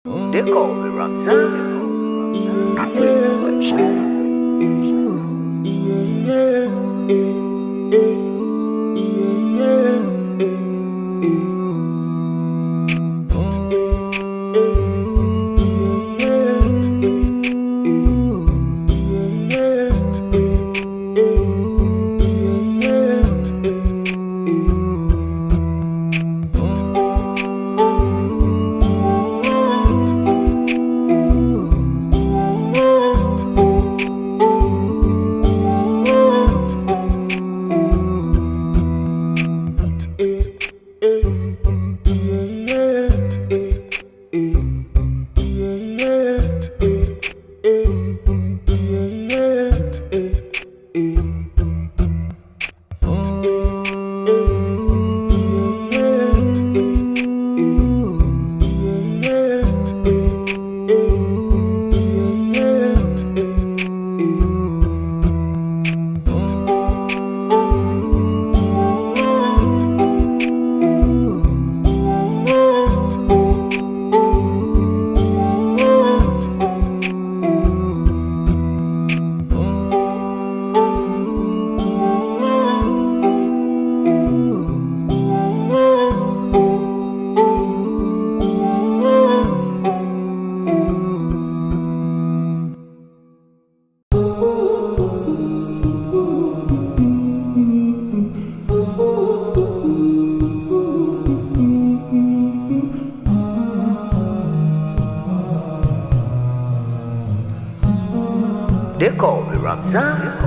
Lyrical Ramzan. Lyrical Ramzan.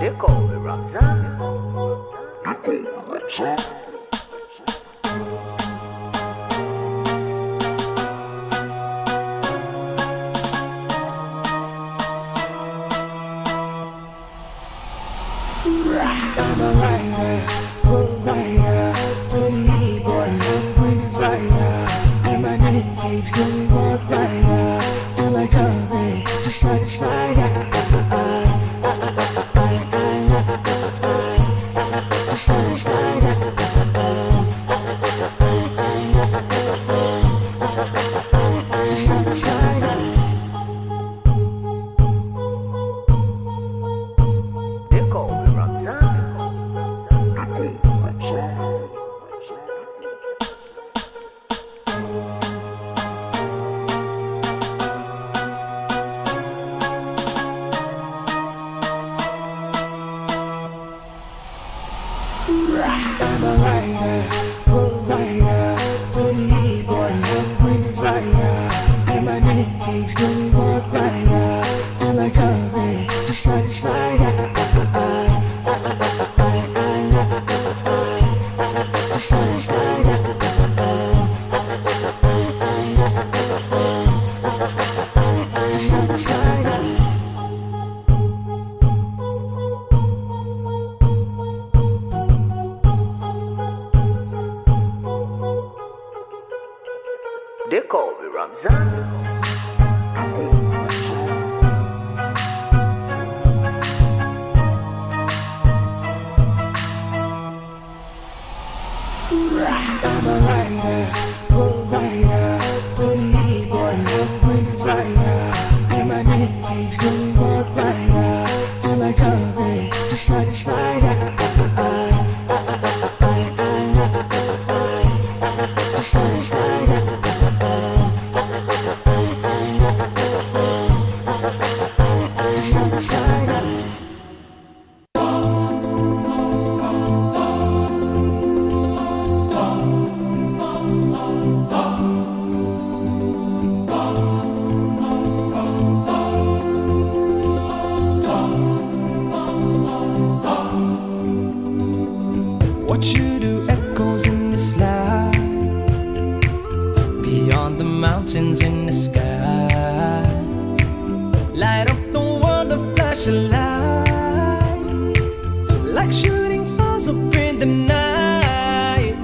They call me Ramzan. I'm a writer, provider, to the boy, I'm going to fire. And my name keeps going walk rider, and like a just side to side. Side to side. Side to side. They call me Ramzan. I'm a writer, provider, to the boy, I'm going to fire. And my name keeps going walk rider, and like a just side to side. Side to side. Side to side. They call me Ramzan. I'm a writer, provider, to the boy, I'm going to fire. And my name keeps going walk rider, and like a just side to side. Side to side. Side to side. What you do echoes in the slide, beyond the mountains in the sky. Light up the world, a flash of light, like shooting stars up in the night.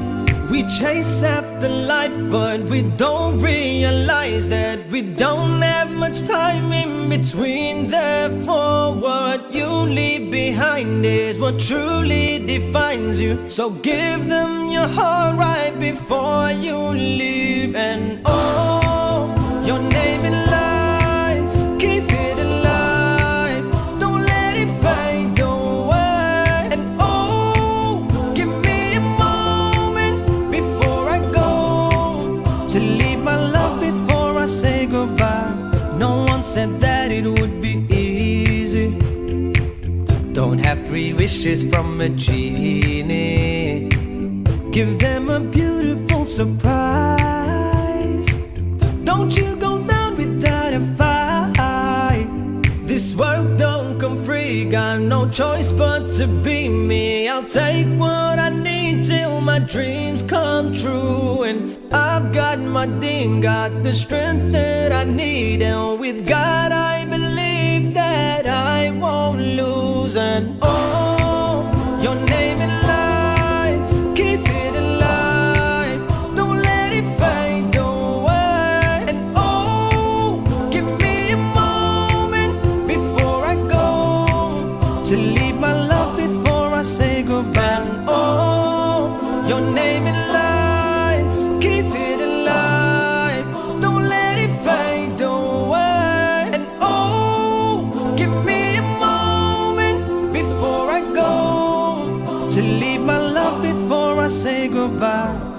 We chase after life, but we don't realize that we don't have much time in between. Therefore, what you leave behind is what truly defines you. So give them your heart right before you leave. And oh, your name in lights, keep it alive, don't let it fade away. And oh, give me a moment before I go, to leave my love before I say goodbye. No one said that it would be easy. Don't have 3 wishes from a genie. Give them a beautiful surprise. Don't you go down without a fight. This world don't come free, got no choice but to be me. I'll take what I need till my dreams come true. And I've got my dream, got the strength that I need. And with God I believe that And oh, your name in lights, keep it alive, don't let it fade away. And oh, give me a moment before I go, to leave my love before I say goodbye. And oh, your name in lights, keep it alive, don't let it fade away. And oh, give me a moment before I go, to leave my love before I say goodbye.